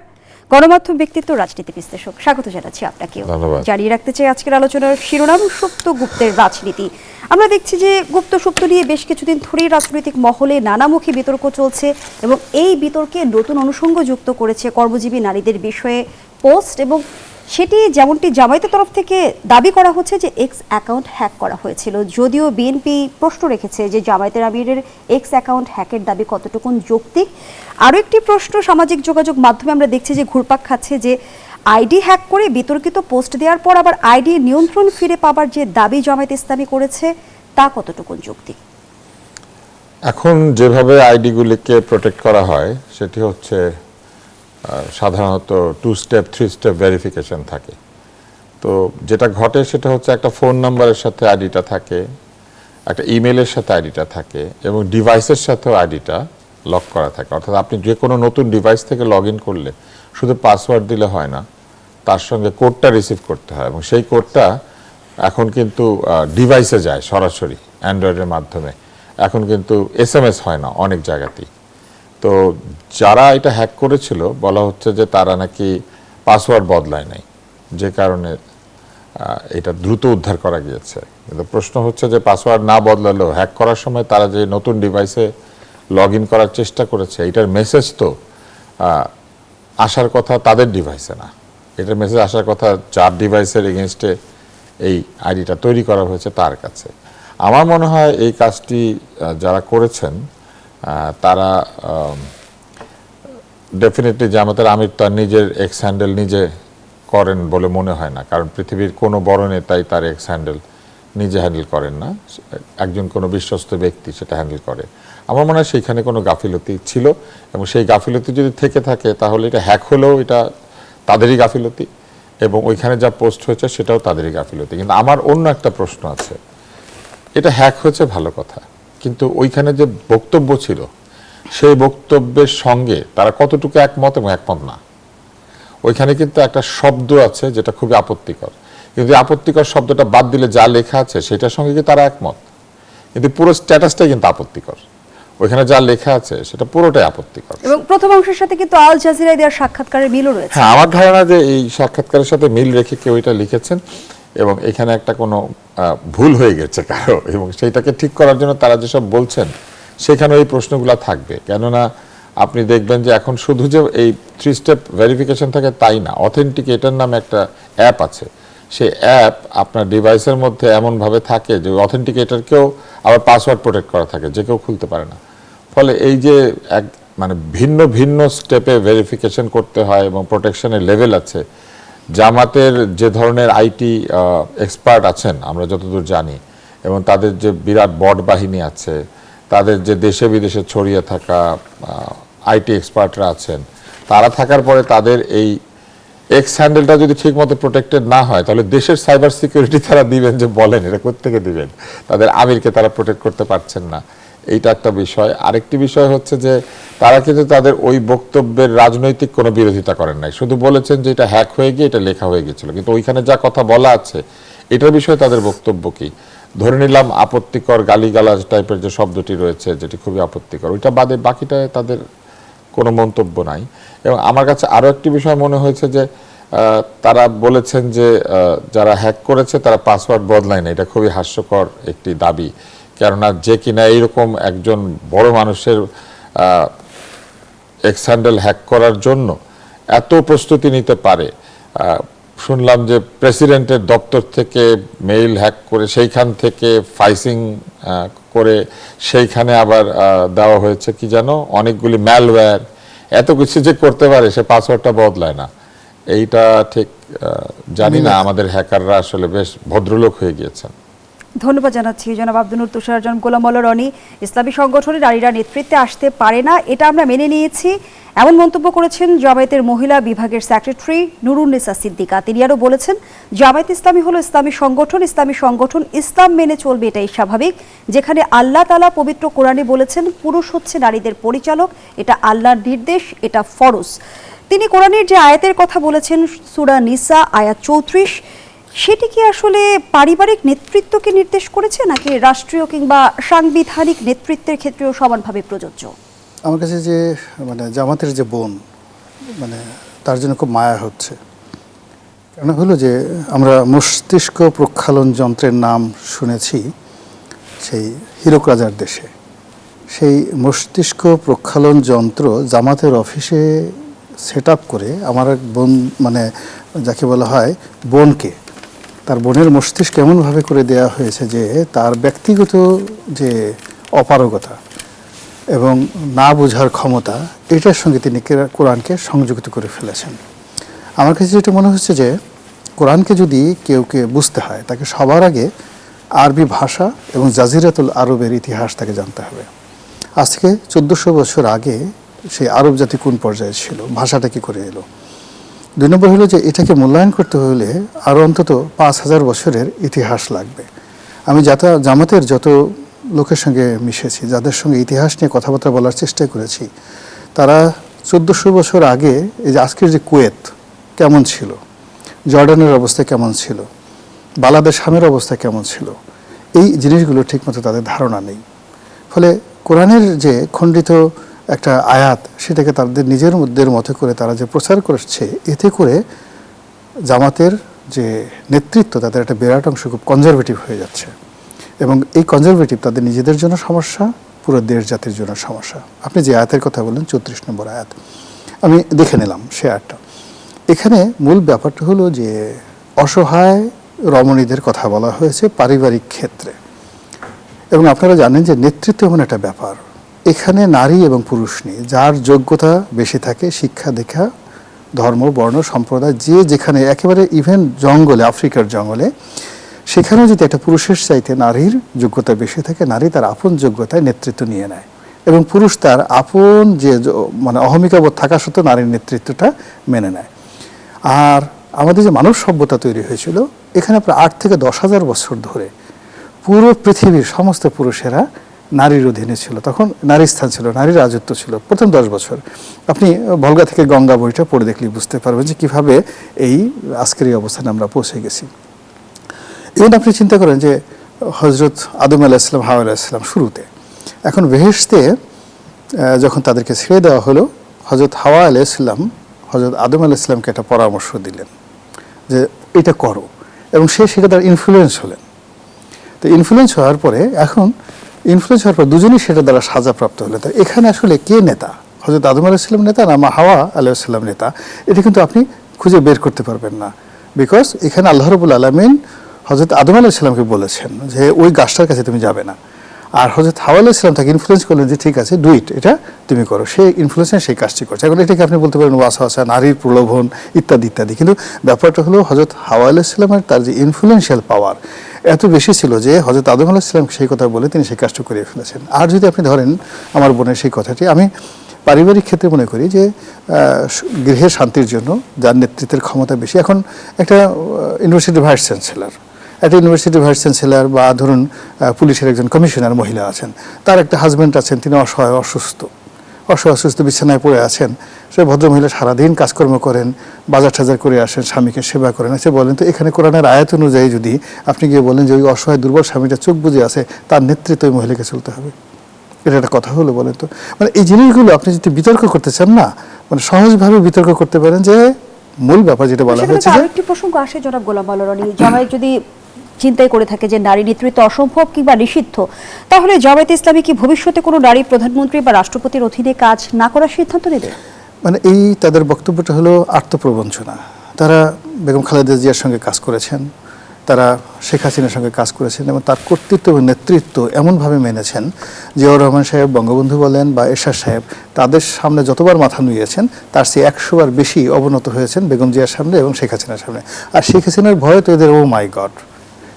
C: গণমাধ্যম ব্যক্তিত্ব, রাজনীতি বিশ্লেষক। স্বাগত জানাচ্ছি আপনাকেও। জানিয়ে রাখতে চাই আজকের আলোচনার শিরোনাম সুপ্ত গুপ্তের রাজনীতি। আমরা দেখছি যে গুপ্ত সুপ্ত নিয়ে বেশ কিছুদিন ধরেই রাজনৈতিক মহলে নানামুখী বিতর্ক চলছে, এবং এই বিতর্কে নতুন অনুষঙ্গ যুক্ত করেছে কর্মজীবী নারীদের বিষয়ে পোস্ট, এবং সেটি যেমনটি জামায়াতের তরফ থেকে দাবি করা হচ্ছে যে এক্স অ্যাকাউন্ট হ্যাক করা হয়েছিল। যদিও বিএনপি প্রশ্ন রেখেছে যে জামায়াতের আমিরের এক্স অ্যাকাউন্ট হ্যাকের দাবি কতটুকু যৌক্তিক। আরও একটি প্রশ্ন সামাজিক যোগাযোগ মাধ্যমে আমরা দেখছি যে ঘুরপাক খাচ্ছে যে আইডি হ্যাক করে বিতর্কিত পোস্ট দেওয়ার পর আবার আইডি নিয়ন্ত্রণ ফিরে পাবার যে দাবি জামায়াত ইসলামী করেছে, তা কতটুকু যৌক্তিক?
B: এখন যেভাবে আইডিগুলিকে প্রোটেক্ট করা হয় সেটি হচ্ছে সাধারণত 2 স্টেপ 3 স্টেপ ভেরিফিকেশন থাকে। তো যেটা ঘটে সেটা হচ্ছে একটা ফোন নাম্বারের সাথে আইডিটা থাকে, একটা ইমেলের সাথে আইডিটা থাকে, এবং ডিভাইসের সাথেও আইডিটা লক করা থাকে। অর্থাৎ আপনি যে কোনো নতুন ডিভাইস থেকে লগ ইন করলে শুধু পাসওয়ার্ড দিলে হয় না, তার সঙ্গে কোডটা রিসিভ করতে হয়, এবং সেই কোডটা এখন কিন্তু ডিভাইসে যায় সরাসরি অ্যান্ড্রয়েডের মাধ্যমে। এখন কিন্তু SMS হয় না অনেক জায়গাতেই। তো যারা এটা হ্যাক করেছিল বলা হচ্ছে যে তারা নাকি পাসওয়ার্ড বদলায় নাই, যে কারণে এটা দ্রুত উদ্ধার করা গিয়েছে। কিন্তু প্রশ্ন হচ্ছে যে পাসওয়ার্ড না বদলালেও হ্যাক করার সময় তারা যে নতুন ডিভাইসে লগ ইন করার চেষ্টা করেছে, এটার মেসেজ তো আসার কথা তাদের ডিভাইসে না, এটার মেসেজ আসার কথা যার ডিভাইসের এগেনস্টে এই আইডিটা তৈরি করা হয়েছে তার কাছে। আমার মনে হয় এই কাজটি যারা করেছেন তারা ডেফিনেটলি জামাতের আমির তার নিজের এক্স হ্যান্ডেল নিজে করেন বলে মনে হয় না, কারণ পৃথিবীর কোনো বড় নেতাই তার এক্স হ্যান্ডেল নিজে হ্যান্ডেল করেন না, একজন কোনো বিশ্বস্ত ব্যক্তি সেটা হ্যান্ডেল করে। আমার মনে হয় সেইখানে কোনো গাফিলতি ছিল, এবং সেই গাফিলতি যদি থেকে থাকে তাহলে এটা হ্যাক হলেও এটা তাদেরই গাফিলতি, এবং ওইখানে যা পোস্ট হয়েছে সেটাও তাদেরই গাফিলতি। কিন্তু আমার অন্য একটা প্রশ্ন আছে, এটা হ্যাক হয়েছে ভালো কথা, কিন্তু ওইখানে যে বক্তব্য ছিল সেই বক্তব্যের সঙ্গে তারা কতটুকু একমত এবং একমত না। ওইখানে কিন্তু একটা শব্দ আছে যেটা খুবই আপত্তিকর, কিন্তু আপত্তিকর শব্দটা বাদ দিলে যা লেখা আছে সেটার সঙ্গে কি তারা একমত, কিন্তু পুরো স্ট্যাটাসটাই কিন্তু আপত্তিকর। ওইখানে যা লেখা আছে সেটা পুরোটাই আপত্তিকর।
C: এবং প্রথম অংশের সাথে কিন্তু আল জাজিরায় দেওয়ার সাক্ষাৎকারের মিলও রয়েছে।
B: হ্যাঁ, আমার ধারণা যে এই সাক্ষাৎকারের সাথে মিল রেখে কেউ এটা লিখেছেন, এবং এখানে একটা কোনো ভুল হয়ে গেছে কারো, এবং সেইটাকে ঠিক করার জন্য তারা যেসব বলছেন সেখানে এই প্রশ্নগুলো থাকবে। কেননা আপনি দেখবেন যে এখন শুধু যে এই 3 স্টেপ ভেরিফিকেশন থাকে তাই না, অথেন্টিকেটর নামে একটা অ্যাপ আছে, সেই অ্যাপ আপনার ডিভাইসের মধ্যে এমনভাবে থাকে যে অথেন্টিকেটরকেও আবার পাসওয়ার্ড প্রোটেক্ট করা থাকে, যে কেউ খুলতে পারে না। ফলে এই যে এক মানে ভিন্ন ভিন্ন স্টেপে ভেরিফিকেশন করতে হয় এবং প্রোটেকশনের লেভেল আছে। জামাতের যে ধরনের আইটি এক্সপার্ট আছেন আমরা যতদূর জানি, এবং তাদের যে বিরাট বট বাহিনী আছে, তাদের যে দেশে বিদেশে ছড়িয়ে থাকা আইটি এক্সপার্টরা আছেন, তারা থাকার পরে তাদের এই এক্স হ্যান্ডেলটা যদি ঠিকমতো প্রোটেক্টেড না হয় তাহলে দেশের সাইবার সিকিউরিটি তারা দিবেন যে বলেন এটা কোত্থেকে দিবেন, তাদের আমিরকে তারা প্রোটেক্ট করতে পারছেন না, এইটা একটা বিষয়। আরেকটি বিষয় হচ্ছে যে তারা কিন্তু তাদের ওই বক্তব্যের রাজনৈতিক কোনো বিরোধিতা করেন নাই, শুধু বলেছেন যে এটা হ্যাক হয়ে গিয়ে এটা লেখা হয়ে গেছিল, কিন্তু ওইখানে যা কথা বলা আছে এটার বিষয়ে তাদের বক্তব্য কি। ধরে নিলাম আপত্তিকর গালিগালাজ টাইপের যে শব্দটি রয়েছে যেটি খুবই আপত্তিকর, ওইটা বাদে বাকিটায় তাদের কোনো মন্তব্য নাই। এবং আমার কাছে আরও একটি বিষয় মনে হয়েছে যে তারা বলেছেন যে যারা হ্যাক করেছে তারা পাসওয়ার্ড বদলায় না, এটা খুবই হাস্যকর একটি দাবি। কেননা যে কিনা এইরকম একজন বড় মানুষের এক্স হ্যান্ডেল হ্যাক করার জন্য এত প্রস্তুতি নিতে পারে, শুনলাম যে প্রেসিডেন্টের দপ্তর থেকে মেইল হ্যাক করে সেইখান থেকে ফাইসিং করে সেইখানে আবার দেওয়া হয়েছে কি যেন অনেকগুলি ম্যালওয়্যার, এত কিছু যে করতে পারে সে পাসওয়ার্ডটা বদলায় না, এইটা ঠিক জানি না। আমাদের হ্যাকাররা আসলে বেশ ভদ্রলোক হয়ে গিয়েছেন।
C: ধন্যবাদ জানাচ্ছি জনাব আব্দুল তুষার। জন গোলাম মোল্লা রনি, ইসলামী সংগঠনে নারীরা নেতৃত্বে আসতে পারে না এটা আমরা মেনে নিয়েছি, এমন মন্তব্য করেছেন জামায়াতের মহিলা বিভাগের সেক্রেটারি নুরুন্নেসা সিদ্দিকা। তিনি আরও বলেছেন জামায়াত ইসলামী হলো ইসলামী সংগঠন ইসলাম মেনে চলবে, এটাই স্বাভাবিক। যেখানে আল্লাহ তাআলা পবিত্র কোরআনে বলেছেন পুরুষ হচ্ছে নারীদের পরিচালক, এটা আল্লাহর নির্দেশ, এটা ফরজ। তিনি কোরআনের যে আয়াতের কথা বলেছেন সূরা নিসা আয়াত 34, সেটি কি আসলে পারিবারিক নেতৃত্বকে নির্দেশ করেছে নাকি রাষ্ট্রীয় কিংবা সাংবিধানিক নেতৃত্বের ক্ষেত্রেও সমানভাবে প্রযোজ্য?
A: আমার কাছে যে মানে জামাতের যে বোন, মানে তার জন্য খুব মায়া হচ্ছে। কেন হলো যে আমরা মস্তিষ্ক প্রক্ষালন যন্ত্রের নাম শুনেছি সেই হীরক রাজার দেশে, সেই মস্তিষ্ক প্রক্ষালন যন্ত্র জামাতের অফিসে সেট আপ করে আমার এক বোন, মানে যাকে বলা হয় বোনকে, তার বোনের মস্তিষ্ক এমনভাবে করে দেয়া হয়েছে যে তার ব্যক্তিগত যে অপারগতা এবং না বোঝার ক্ষমতা, এটার সঙ্গে তিনি কোরআনকে সংযুক্ত করে ফেলেছেন। আমার কাছে যেটা মনে হচ্ছে যে কোরআনকে যদি কেউকে বুঝতে হয় তাকে সবার আগে আরবি ভাষা এবং জাজিরাতুল আরবের ইতিহাস তাকে জানতে হবে। আজ থেকে 1400 বছর আগে সেই আরব জাতি কোন পর্যায়ে ছিল, ভাষাটা কী করে এলো। 2 নম্বর হলো যে এটাকে মূল্যায়ন করতে হলে আরও অন্তত 5000 বছরের ইতিহাস লাগবে। আমি জামাতের যত লোকের সঙ্গে মিশেছি, যাদের সঙ্গে ইতিহাস নিয়ে কথাবার্তা বলার চেষ্টা করেছি, তারা 1400 বছর আগে এই যে আজকের যে কুয়েত কেমন ছিল, জর্ডানের অবস্থা কেমন ছিল, বাংলাদেশ হামের অবস্থা কেমন ছিল, এই জিনিসগুলো ঠিকমতো তাদের ধারণা নেই। ফলে কোরআনের যে খণ্ডিত একটা আয়াত, সেটাকে তাদের নিজের মধ্যে মতো করে তারা যে প্রচার করছে, এতে করে জামাতের যে নেতৃত্ব তাদের একটা বিরাট অংশ খুব কনজারভেটিভ হয়ে যাচ্ছে, এবং এই কনজারভেটিভ তাদের নিজেদের জন্য সমস্যা, পুরো দেশ জাতির জন্য সমস্যা। আপনি যে আয়াতের কথা বললেন 34 নম্বর আয়াত, আমি দেখে নিলাম সে আয়াতটা। এখানে মূল ব্যাপারটা হলো যে অসহায় রমণীদের কথা বলা হয়েছে পারিবারিক ক্ষেত্রে, এবং আপনারা জানেন যে নেতৃত্ব এমন একটা ব্যাপার, এখানে নারী এবং পুরুষ নেই, যার যোগ্যতা বেশি থাকে, শিক্ষা দীক্ষা, ধর্ম, বর্ণ, সম্প্রদায়, যে যেখানে, একেবারে ইভেন জঙ্গলে, আফ্রিকার জঙ্গলে, সেখানেও যদি একটা পুরুষের চাইতে নারীর যোগ্যতা বেশি থাকে, নারী তার আপন যোগ্যতায় নেতৃত্ব নিয়ে নেয়, এবং পুরুষ তার আপন যে মানে অহমিকাবোধ থাকা সত্ত্বেও নারীর নেতৃত্বটা মেনে নেয়। আর আমাদের যে মানব সভ্যতা তৈরি হয়েছিল, এখানে প্রায় 8 থেকে 10,000 বছর ধরে পুরো পৃথিবীর সমস্ত পুরুষেরা নারীর অধীনে ছিল, তখন নারী স্থান ছিল, নারীর রাজত্ব ছিল প্রথম 10 বছর। আপনি ভলগা থেকে গঙ্গা বইটা পড়ে দেখলেই বুঝতে পারবেন যে কীভাবে এই আজকের এই অবস্থানে আমরা পৌঁছে গেছি। এবং আপনি চিন্তা করেন যে হজরত আদম আলাইহিসসালাম, হাওয়া আলাইহিসসালাম শুরুতে, এখন বেহেশতে যখন তাদেরকে ছেড়ে দেওয়া হলো, হজরত হাওয়া আলাইহিসসালাম হজরত আদম আলাইহিসসালামকে একটা পরামর্শ দিলেন যে এটা করো, এবং সেটা তার ইনফ্লুয়েন্স হলেন। তো ইনফ্লুয়েন্স হওয়ার পরে, এখন ইনফ্লুয়েন্স হওয়ার পর দুজনই সেটা দ্বারা সাজাপ্রাপ্ত হলেন। তো এখানে আসলে কে নেতা, হজরত আদম আলাইহিসসালাম নেতা না হাওয়া আলাইহিসসালাম নেতা, এটা কিন্তু আপনি খুঁজে বের করতে পারবেন না। বিকজ এখানে আল্লাহ রাব্বুল আলামিন হজরত আদম আলাইহিসসালামকে বলেছেন যে ওই গাছটার কাছে তুমি যাবে না, আর হজরত হাওয়া আলাইহিসসালাম তাকে ইনফ্লুয়েন্স করলেন যে ঠিক আছে, ডু ইট, এটা তুমি করো। সেই ইনফ্লুয়েন্সে সেই কাজটি করছে। এখন এটাকে আপনি বলতে পারেন ওয়াসওয়াসা, নারীর প্রলোভন, ইত্যাদি ইত্যাদি, কিন্তু ব্যাপারটা হলো হজরত হাওয়া আলাইহিসসালামের তার যে ইনফ্লুয়েন্সিয়াল পাওয়ার এত বেশি ছিল যে হজরত আদম আলাইহিসসালামকে সেই কথা বলে তিনি সেই কাজটা করিয়ে ফেলেছেন। আর যদি আপনি ধরেন আমার বোনের সেই কথাটি, আমি পারিবারিক ক্ষেত্রে মনে করি যে গৃহের শান্তির জন্য যার নেতৃত্বের ক্ষমতা বেশি, এখন একটা ইউনিভার্সিটির ভাইস চ্যান্সেলর, একটা ইউনিভার্সিটির ভাইস চ্যান্সেলর, বা ধরুন পুলিশের একজন কমিশনার মহিলা আছেন, তার একটা হাজব্যান্ড আছেন, তিনি অসহায়, অসুস্থ বিছানায় পড়ে আছেন। সে ভদ্রমহিলা সারাদিন কাজকর্ম করেন, বাজার টাজার করে আসেন, স্বামীকে সেবা করেন। সে বলেন তো এখানে কোরআনের আয়াত অনুযায়ী যদি আপনি গিয়ে বলেন যে ওই অসহায় দুর্বল স্বামীটা চোখ বুজে আছে, তার নেতৃত্বে ওই মহিলাকে চলতে হবে, এটা একটা কথা হলো বলেন তো? মানে এই জিনিসগুলো আপনি যদি বিতর্ক করতে চান না, মানে সহজভাবে বিতর্ক করতে পারেন যে মূল ব্যাপার যেটা বলা হয়েছে।
C: আরেকটি প্রসঙ্গ আসে জনাব গোলাম মাওলা রনি, জামায়াত যদি চিন্তাই করে থাকে যে নারী নেতৃত্ব অসম্ভব কিংবা নিষিদ্ধ, তাহলে জামায়াতে ইসলামী কি ভবিষ্যতে কোনো নারী প্রধানমন্ত্রী বা রাষ্ট্রপতির অধীনে কাজ না করার সিদ্ধান্ত নেবে?
A: মানে এই তাদের বক্তব্যটা হলো আত্মপ্রবঞ্চনা। তারা বেগম খালেদা জিয়ার সঙ্গে কাজ করেছেন, তারা শেখ হাসিনার সঙ্গে কাজ করেছেন, এবং তার কর্তৃত্ব এবং নেতৃত্ব এমনভাবে মেনেছেন, জিয়াউর রহমান সাহেব, বঙ্গবন্ধু বলেন বা এরশাদ সাহেব, তাদের সামনে যতবার মাথা নুইয়েছেন তার চেয়ে 100 বার বেশি অবনত হয়েছেন বেগম জিয়ার সামনে এবং শেখ হাসিনার সামনে। আর শেখ হাসিনার ভয়ে তো এদের, ও মাই গড,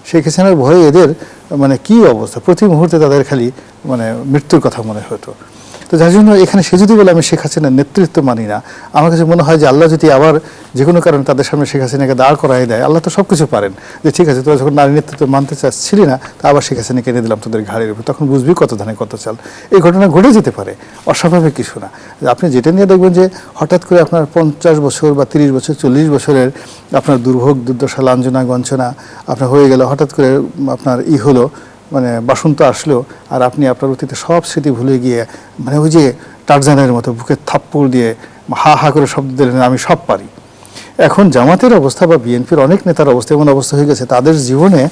A: শেখ হাসিনার ভয়ে এদের মানে কি অবস্থা, প্রতি মুহূর্তে তাদের খালি মানে মৃত্যুর কথা মনে হতো। তো যার জন্য এখানে সে যদি বলে আমি শেখ হাসিনার নেতৃত্ব মানি না, আমার কাছে মনে হয় যে আল্লাহ যদি আবার যে কোনো কারণে তাদের সামনে শেখ হাসিনাকে দাঁড় করাই দেয়, আল্লাহ তো সব কিছু পারেন, যে ঠিক আছে তোরা যখন নারী নেতৃত্ব মানতে চাচ্ছিলি না, তা আবার শেখ হাসিনাকে এনে দিলাম তোদের ঘাড়ের উপর, তখন বুঝবি কত ধানে কত চাল। এই ঘটনা ঘটে যেতে পারে, অস্বাভাবিক কিছু না। আপনি যেটা নিয়ে দেখবেন যে হঠাৎ করে আপনার 50 বছর বা 30 বছর 40 বছরের আপনার দুর্ভোগ দুর্দশা লাঞ্ছনা গঞ্চনা আপনার হয়ে গেল, হঠাৎ করে আপনার হলো, মানে বাসন্ত আসলো, আর আপনি আপনার অতীতে সব স্মৃতি ভুলে গিয়ে মানে ওই যে টারজানের মতো বুকে থাপ্পড় দিয়ে হা হা করে শব্দ দিলেন আমি সব পারি। এখন জামাতের অবস্থা বা বিএনপির অনেক নেতার অবস্থা এমন অবস্থা হয়ে গেছে, তাদের জীবনে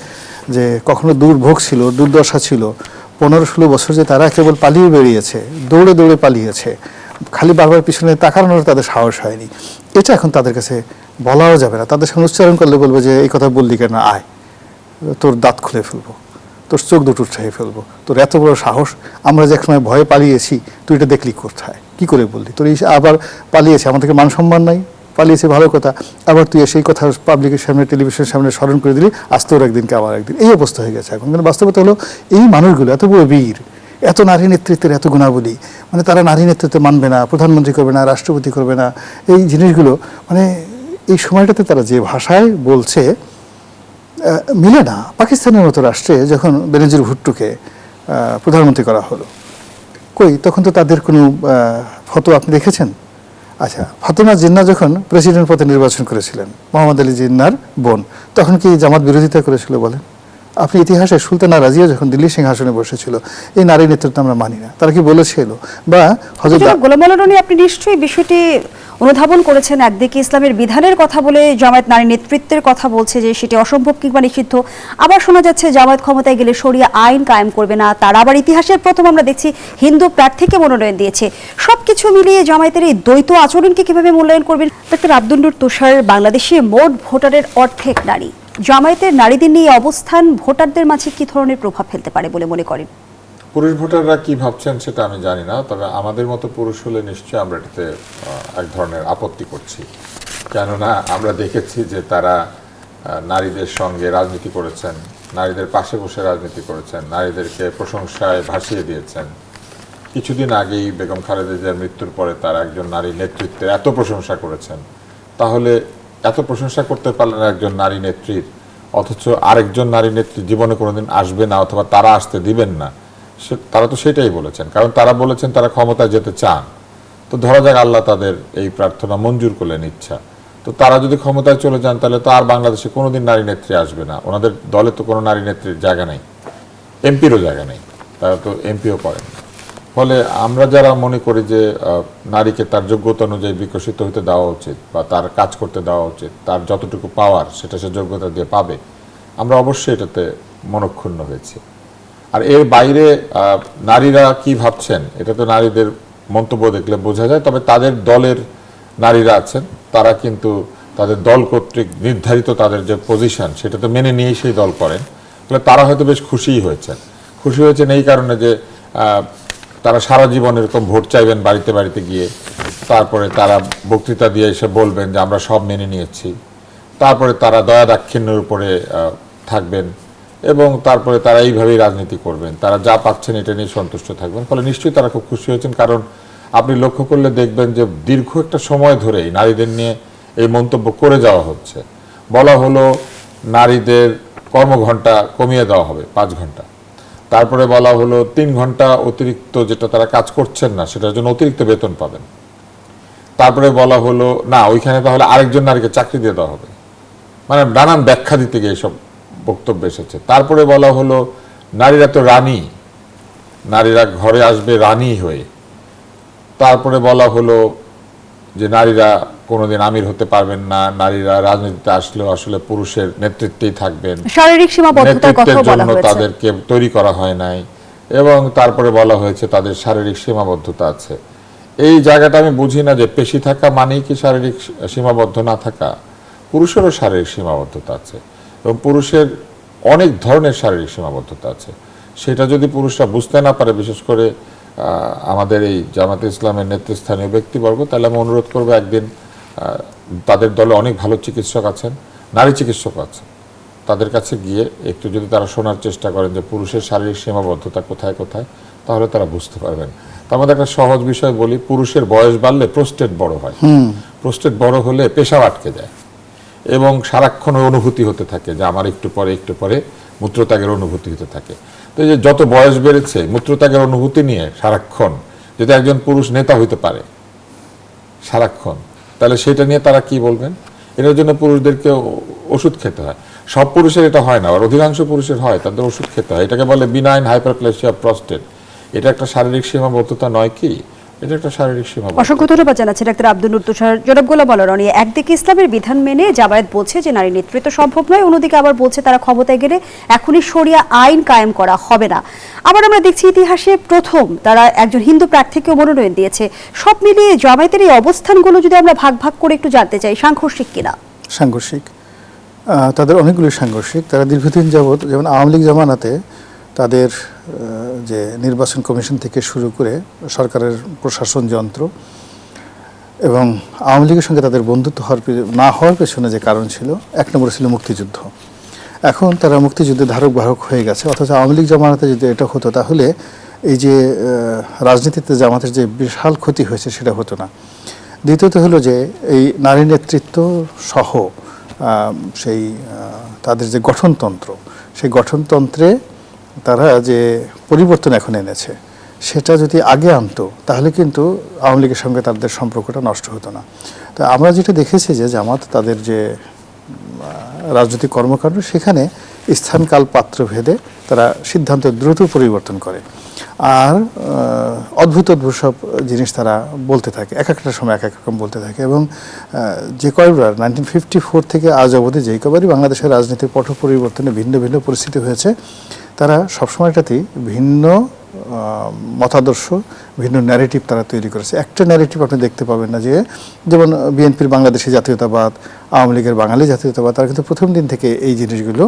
A: যে কখনো দুর্ভোগ ছিল, দুর্দশা ছিল, 15-16 বছর যে তারা কেবল পালিয়ে বেরিয়েছে, দৌড়ে দৌড়ে পালিয়েছে, খালি বারবার পিছনে তাকানোর তাদের সাহস হয়নি। এটা এখন তাদের কাছে বলাও যাবে না, তাদের সামনে উচ্চারণ করলে বলবো যে এই কথা বললি কেন, আয় তোর দাঁত খুলে ফেলবো, তোর চোখ দুটো উঠাই ফেলবো, তোর এত বড় সাহস, আমরা যে একসময় ভয়ে পালিয়েছি তুই এটা দেখলি কোথায়, কি করে বললি, তোর এই আবার পালিয়েছে, আমাদেরকে মান সম্মান নাই, পালিয়েছে ভালো কথা, আবার তুই সেই কথা পাবলিকের সামনে টেলিভিশনের সামনে স্মরণ করে দিলি, আজ তোর একদিন কে আমার একদিন, এই অবস্থা হয়ে গেছে এখন। কিন্তু বাস্তবতা হলো এই মানুষগুলো এত বড় বীর, এত নারী নেতৃত্বের এত গুণাবলী, মানে তারা নারী নেতৃত্ব মানবে না, প্রধানমন্ত্রী করবে না, রাষ্ট্রপতি করবে না, এই জিনিসগুলো মানে এই সময়টাতে তারা যে ভাষায় বলছে মিলে না। পাকিস্তানের মতো রাষ্ট্রে যখন বেনজির ভুট্টোকে প্রধানমন্ত্রী করা হলো, কই তখন তো তাদের কোনো ফটো আপনি দেখেছেন? আচ্ছা, ফাতেমা জিন্নাহ যখন প্রেসিডেন্ট পদে নির্বাচন করেছিলেন, মোহাম্মদ আলী জিন্নাহর বোন, তখন কি জামাত বিরোধিতা করেছিল বলেন? আপনি ইতিহাসে সুলতানা রাজিয়া যখন দিল্লি সিংহাসনে বসেছিল, এই নারী নেতৃত্ব আমরা মানি না, তারা কি বলেছিল? বা হযরত
C: গোলাম মাওলা রনি, আপনি নিশ্চয়ই বিষয়টি অনুধাবন করেছেন। একদিকে ইসলামের বিধানের কথা বলে জামায়াত নারী নেতৃত্বের কথা বলছে যে সেটি অসম্ভব কিংবা নিষিদ্ধ, আবার শোনা যাচ্ছে জামায়াত ক্ষমতায় গেলে শরিয়া আইন কায়েম করবে না। তার আবার ইতিহাসের প্রথম আমরা দেখছি হিন্দু প্রার্থীকে মনোনয়ন দিয়েছে। সবকিছু মিলিয়ে জামায়াতের এই দ্বৈত আচরণকে কিভাবে মূল্যায়ন করবেন? ডক্টর আব্দুল নূর তুষার, বাংলাদেশে মোট ভোটারের অর্ধেক নারী, জামায়াতের নারীদের নিয়ে অবস্থান ভোটারদের মাঝে কি ধরনের প্রভাব ফেলতে পারে বলে মনে করেন?
B: পুরুষ ভোটাররা কি ভাবছেন সেটা আমি জানি না, তবে আমাদের মতো পুরুষ হলে নিশ্চয়ই আমরা এটাতে এক ধরনের আপত্তি করছি। কেননা আমরা দেখেছি যে তারা নারীদের সঙ্গে রাজনীতি করেছেন, নারীদের পাশে বসে রাজনীতি করেছেন, নারীদেরকে প্রশংসায় ভাসিয়ে দিয়েছেন। কিছুদিন আগেই বেগম খালেদা জিয়ার মৃত্যুর পরে তারা একজন নারী নেতৃত্বের এত প্রশংসা করেছেন। তাহলে এত প্রশংসা করতে পারলেন একজন নারী নেত্রীর, অথচ আরেকজন নারী নেত্রী জীবনে কোনোদিন আসবে না অথবা তারা আসতে দিবেন না, তারা তো সেটাই বলেছেন। কারণ তারা বলেছেন তারা ক্ষমতায় যেতে চান। তো ধরা যাক আল্লাহ তাদের এই প্রার্থনা মঞ্জুর করলেন, ইচ্ছা, তো তারা যদি ক্ষমতায় চলে যান তাহলে তো আর বাংলাদেশে কোনোদিন নারী নেত্রী আসবে না। ওনাদের দলে তো কোনো নারী নেত্রীর জায়গা নেই, এমপিরও জায়গা নেই, তারা তো এমপিও করেন। ফলে আমরা যারা মনে করি যে নারীকে তার যোগ্যতা অনুযায়ী বিকশিত হতে দেওয়া উচিত বা তার কাজ করতে দেওয়া উচিত, তার যতটুকু পাওয়ার সেটা সে যোগ্যতা দিয়ে পাবে, আমরা অবশ্যই এটাতে মনক্ষুণ্ণ হয়েছি। আর এর বাইরে নারীরা কি ভাবছেন এটা তো নারীদের মন্তব্য দেখলে বোঝা যায়। তবে তাদের দলের নারীরা আছেন, তারা কিন্তু তাদের দল কর্তৃক নির্ধারিত তাদের যে পজিশন সেটা তো মেনে নিয়েই সেই দল করেন। ফলে তারা হয়তো বেশ খুশিই হয়েছেন। খুশি হয়েছেন এই কারণে যে তারা সারা জীবন এরকম ভোট চাইবেন বাড়িতে বাড়িতে গিয়ে, তারপরে তারা বক্তৃতা দিয়ে এসে বলবেন যে আমরা সব মেনে নিয়েছি, তারপরে তারা দয়া দাক্ষিণ্যের উপরে থাকবেন এবং তারপরে তারা এইভাবেই রাজনীতি করবেন, তারা যা পাচ্ছেন এটা নিয়ে সন্তুষ্ট থাকবেন। ফলে নিশ্চয়ই তারা খুব খুশি হয়েছেন। কারণ আপনি লক্ষ্য করলে দেখবেন যে দীর্ঘ একটা সময় ধরেই নারীদের নিয়ে এই মন্তব্য করে যাওয়া হচ্ছে। বলা হলো নারীদের কর্মঘণ্টা কমিয়ে দেওয়া হবে 5 ঘন্টা, তারপরে বলা হলো 3 ঘন্টা অতিরিক্ত যেটা তারা কাজ করছেন না সেটার জন্য অতিরিক্ত বেতন পাবেন, তারপরে বলা হলো না ওইখানে তাহলে আরেকজন নারীকে চাকরি দিয়ে দেওয়া হবে। মানে নানান ব্যাখ্যা দিতে গিয়ে এসব বক্তব্য এসেছে। তারপরে বলা হলো নারীরা তো রানী, নারীরা ঘরে আসবে রানী হয়ে। তারপরে বলা হলো যে নারীরা কোনোদিন আমির হতে পারবেন না, নারীরা রাজনীতিতে আসলেও আসলে পুরুষের নেতৃত্বেই থাকবেন,
C: শারীরিক সীমাবদ্ধতার কথা বলা হয়েছে,
B: তাদেরকে তৈরি করা হয় নাই। এবং তারপরে বলা হয়েছে তাদের শারীরিক সীমাবদ্ধতা আছে। এই জায়গাটা আমি বুঝি না যে পেশি থাকা মানেই কি শারীরিক সীমাবদ্ধ না থাকা। পুরুষেরও শারীরিক সীমাবদ্ধতা আছে এবং পুরুষের অনেক ধরনের শারীরিক সীমাবদ্ধতা আছে। সেটা যদি পুরুষরা বুঝতে না পারে, বিশেষ করে আমাদের এই জামাতে ইসলামের নেতৃস্থানীয় ব্যক্তিবর্গ, তাহলে আমি অনুরোধ করবো একদিন তাদের দলে অনেক ভালো চিকিৎসক আছেন, নারী চিকিৎসক আছেন, তাদের কাছে গিয়ে একটু যদি তারা শোনার চেষ্টা করেন যে পুরুষের শারীরিক সীমাবদ্ধতা কোথায় কোথায়, তাহলে তারা বুঝতে পারবেন। তার মধ্যে একটা সহজ বিষয় বলি, পুরুষের বয়স বাড়লে প্রোস্টেট বড় হয়, প্রোস্টেট বড় হলে পেশাব আটকে যায় এবং সারাক্ষণ অনুভূতি হতে থাকে যে আমার একটু পরে মূত্রত্যাগের অনুভূতি হতে থাকে। তো এই যে যত বয়স বেড়েছে মূত্রত্যাগের অনুভূতি নিয়ে সারাক্ষণ যদি একজন পুরুষ নেতা হইতে পারে সারাক্ষণ, তাহলে সেটা নিয়ে তারা কি বলবেন? এটার জন্য পুরুষদেরকে ওষুধ খেতে হয়। সব পুরুষের এটা হয় না, আর অধিকাংশ পুরুষের হয়, তাদের ওষুধ খেতে হয়। এটাকে বলে বিনাইন হাইপারপ্লেসিয়া প্রস্টেট। এটা একটা শারীরিক সীমাবদ্ধতা নয় কি? এটা একটা শারীরিক সীমাবদ্ধতা।
C: অসংখ্য ধন্যবাদ জানাচ্ছি ডাক্তার আব্দুল নূর তুষার। জনাব গোলাম মাওলা রনি, একদিকে ইসলামের বিধান মেনে জামায়াত বলছে যে নারী নেতৃত্ব সম্ভব নয়, অন্যদিকে আবার বলছে তারা ক্ষমতায় গেলে এখনই শরিয়া আইন কায়েম করা হবে না। আবার আমরা দেখছি ইতিহাসে প্রথম তারা একজন হিন্দু প্রার্থীকেও মনোনয়ন দিয়েছে। সব মিলিয়ে জামায়াতের এই অবস্থানগুলো যদি আমরা ভাগ ভাগ করে একটু জানতে চাই, সাংঘর্ষিক কিনা?
A: সাংঘর্ষিক, তাদের অনেকগুলি সাংঘর্ষিক। তারা দীর্ঘদিন যাবৎ, যেমন আওয়ামী লীগ জামানাতে তাদের যে নির্বাচন কমিশন থেকে শুরু করে সরকারের প্রশাসন যন্ত্র এবং আওয়ামী লীগের সঙ্গে তাদের বন্ধুত্ব না হওয়ার পেছনে যে কারণ ছিল, 1 নম্বরে ছিল মুক্তিযুদ্ধ। এখন তারা মুক্তিযুদ্ধের ধারক বাহক হয়ে গেছে। অথচ আওয়ামী লীগ জামানাতে যদি এটা হতো তাহলে এই যে রাজনীতিতে জামাতের যে বিশাল ক্ষতি হয়েছে সেটা হতো না। দ্বিতীয়ত হলো যে এই নারী নেতৃত্ব সহ সেই তাদের যে গঠনতন্ত্র, সেই গঠনতন্ত্রে তারা যে পরিবর্তন এখন এনেছে সেটা যদি আগে আনতো তাহলে কিন্তু আওয়ামী লীগের সঙ্গে তাদের সম্পর্কটা নষ্ট হতো না। তো আমরা যেটা দেখেছি যে জামাত তাদের যে রাজনৈতিক কর্মকাণ্ড, সেখানে স্থানকাল পাত্র ভেদে তারা সিদ্ধান্ত দ্রুত পরিবর্তন করে। আর অদ্ভুত অদ্ভুত সব জিনিস তারা বলতে থাকে, এক একটা সময় এক এক রকম বলতে থাকে। এবং যে কয়বার 1954 থেকে আজ অবধি যেই কয়বারই বাংলাদেশের রাজনীতির পট পরিবর্তনে ভিন্ন ভিন্ন পরিস্থিতি হয়েছে, তারা সবসময়টাতেই ভিন্ন মতাদর্শ, ভিন্ন ন্যারেটিভ তারা তৈরি করেছে। একটা ন্যারেটিভ আপনি দেখতে পাবেন না, যে যেমন বিএনপির বাংলাদেশি জাতীয়তাবাদ, আওয়ামী লীগের বাঙালি জাতীয়তাবাদ, তারা কিন্তু প্রথম দিন থেকে এই জিনিসগুলো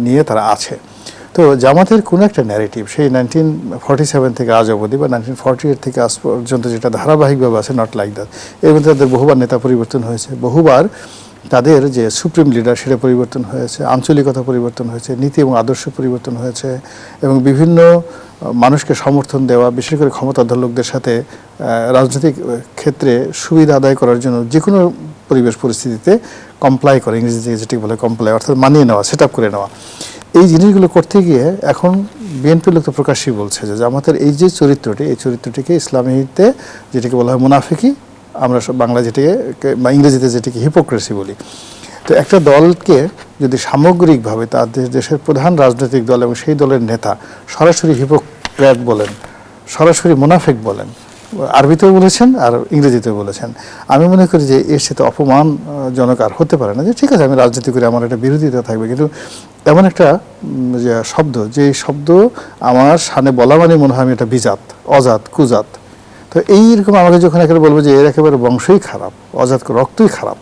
A: নিয়ে তারা আছে। তো জামাতের কোনো একটা ন্যারেটিভ সেই 1947 থেকে আজ অবধি বা 1948 থেকে আজ পর্যন্ত যেটা ধারাবাহিকভাবে আছে, নট লাইক দ্যাট। এর মধ্যে তাদের বহুবার নেতা পরিবর্তন হয়েছে, বহুবার তাদের যে সুপ্রিম লিডার সেটা পরিবর্তন হয়েছে, আঞ্চলিকতা পরিবর্তন হয়েছে, নীতি এবং আদর্শ পরিবর্তন হয়েছে, এবং বিভিন্ন মানুষকে সমর্থন দেওয়া, বিশেষ করে ক্ষমতাধর লোকদের সাথে রাজনৈতিক ক্ষেত্রে সুবিধা আদায় করার জন্য যে কোনো পরিবেশ পরিস্থিতিতে কমপ্লাই করে, ইংরেজিতে যেটি বলে কমপ্লাই, অর্থাৎ মানিয়ে নেওয়া, সেট আপ করে নেওয়া। এই জিনিসগুলো করতে গিয়ে এখন বিএনপির লোক তো প্রকাশ্যই বলছে যে জামাতের এই যে চরিত্রটি, এই চরিত্রটিকে ইসলামীতে যেটাকে বলা হয় মুনাফিকি, আমরা সব বাংলা যেটাকে বা ইংরেজিতে যেটাকে হিপোক্রেসি বলি। তো একটা দলকে যদি সামগ্রিকভাবে তাদের দেশের প্রধান রাজনৈতিক দল এবং সেই দলের নেতা সরাসরি হিপোক্রেট বলেন, সরাসরি মুনাফিক বলেন, আরবিতেও বলেছেন আর ইংরেজিতেও বলেছেন, আমি মনে করি যে এর সাথে অপমানজনক আর হতে পারে না। যে ঠিক আছে, আমি রাজনীতি করি, আমার একটা বিরোধিতা থাকবে, কিন্তু এমন একটা যে শব্দ, যে শব্দ আমার সামনে বলা মানে মনে হয় আমি এটা বিজাত, অজাত, কুজাত। তো এইরকম আমাকে যখন একেবারে বলবো যে এর একেবারে বংশই খারাপ, অজাত রক্তই খারাপ,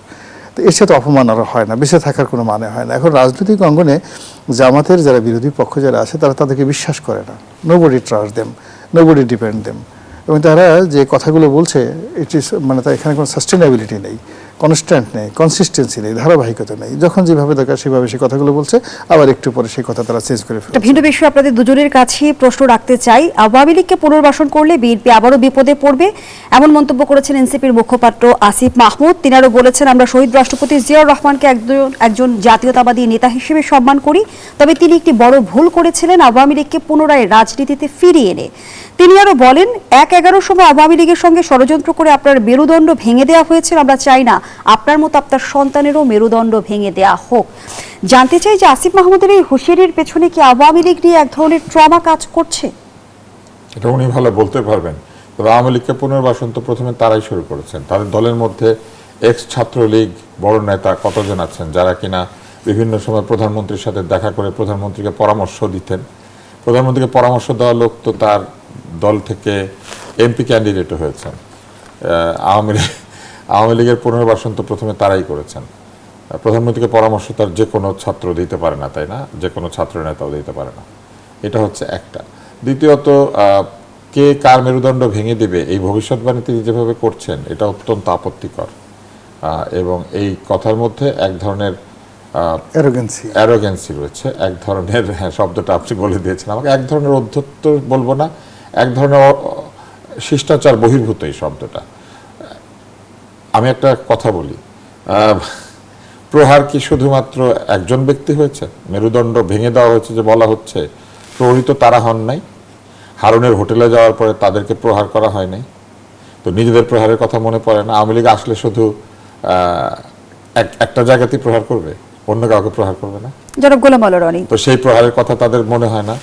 A: তো এর সাথে অপমান আর হয় না, বেঁচে থাকার কোনো মানে হয় না। এখন রাজনৈতিক অঙ্গনে জামাতের যারা বিরোধী পক্ষ যারা আছে, তারা তাদেরকে বিশ্বাস করে না। Nobody trust them, nobody depend them. এবং তারা যে কথাগুলো বলছে, ইট ইস মানে তার এখানে কোনো সাস্টেনেবিলিটি নেই, কনস্ট্যান্ট নেই, কনসিস্টেন্সি নেই, ধারাবাহিকতা নেই। যখন যেভাবে দরকার সেভাবে সেই কথাগুলো বলছে, আবার একটু পরে সেই কথা তারা চেঞ্জ করে ফেলছে।
C: ভিন্ন বিষয়ে আপনাদের দুজনের কাছে প্রশ্ন রাখতে চাই। আওয়ামী লীগকে পুনর্বাসন করলে বিএনপি আবারও বিপদে পড়বে, এমন মন্তব্য করেছেন এনসিপির মুখপাত্র আসিফ মাহমুদ। তিনি আরও বলেছেন, আমরা শহীদ রাষ্ট্রপতি জিয়াউর রহমানকে একজন জাতীয়তাবাদী নেতা হিসেবে সম্মান করি, তবে তিনি একটি বড় ভুল করেছিলেন আওয়ামী লীগকে পুনরায় রাজনীতিতে ফিরিয়ে এনে। তিনি আরও বলেন, 1/11 সময় আওয়ামী লীগের সঙ্গে ষড়যন্ত্র করে আপনার মেরুদণ্ড ভেঙে দেওয়া হয়েছিল, আমরা চাই না আপনার মতো আপনার সন্তানেরও মেরুদণ্ড ভেঙে দেওয়া হোক। জানতে চাই যে আসিফ মাহমুদের এই হুঁশিয়ারির পেছনে কি আওয়ামী লীগ নিয়ে এক ধরনের ট্রমা কাজ করছে?
B: এটা উনি ভালো বলতে পারবেন। তবে আওয়ামী লীগকে পুনর্বাসন তো প্রথমে তারাই শুরু করেছেন। তাদের দলের মধ্যে এক্স ছাত্রলীগ বড় নেতা কতজন আছেন যারা কিনা বিভিন্ন সময় প্রধানমন্ত্রীর সাথে দেখা করে প্রধানমন্ত্রীকে পরামর্শ দিতেন। প্রধানমন্ত্রীকে পরামর্শ দেওয়া লোক তো তার দল থেকে এমপি ক্যান্ডিডেটও হয়েছেন। আওয়ামী লীগের পুনর্বাসন তো প্রথমে তারাই করেছেন। প্রধানমন্ত্রীকে পরামর্শ তার যে কোনো ছাত্র দিতে পারে না, তাই না? যে কোনো ছাত্র নেতাও দিতে পারে না। এটা হচ্ছে একটা। দ্বিতীয়ত, কে কার মেরুদণ্ড ভেঙে দেবে এই ভবিষ্যৎবাণী তিনি যেভাবে করছেন, এটা অত্যন্ত আপত্তিকর। এবং এই কথার মধ্যে এক ধরনের অ্যারোগেন্সি রয়েছে, এক ধরনের, শব্দটা আপনি বলে দিয়েছেন আমাকে, এক ধরনের অধ্যত্ব বলবো না, এক ধরনের শিষ্টাচার বহির্ভূত এই শব্দটা। আমি একটা কথা বলি, প্রহার কি শুধুমাত্র একজন ব্যক্তি হয়েছে? মেরুদণ্ড ভেঙে দেওয়া হয়েছে যে বলা হচ্ছে, প্রহরিত তারা হন নাই? হারুনের হোটেলে যাওয়ার পরে তাদেরকে প্রহার করা হয় নাই? তো নিজেদের প্রহারের কথা মনে পড়ে না? আওয়ামী লীগ আসলে শুধু একটা জায়গাতেই প্রহার করবে, অন্য কাউকে প্রহার করবে না?
C: জনাব গোলাম আলী রনি,
B: তো সেই প্রহারের কথা তাদের মনে হয় না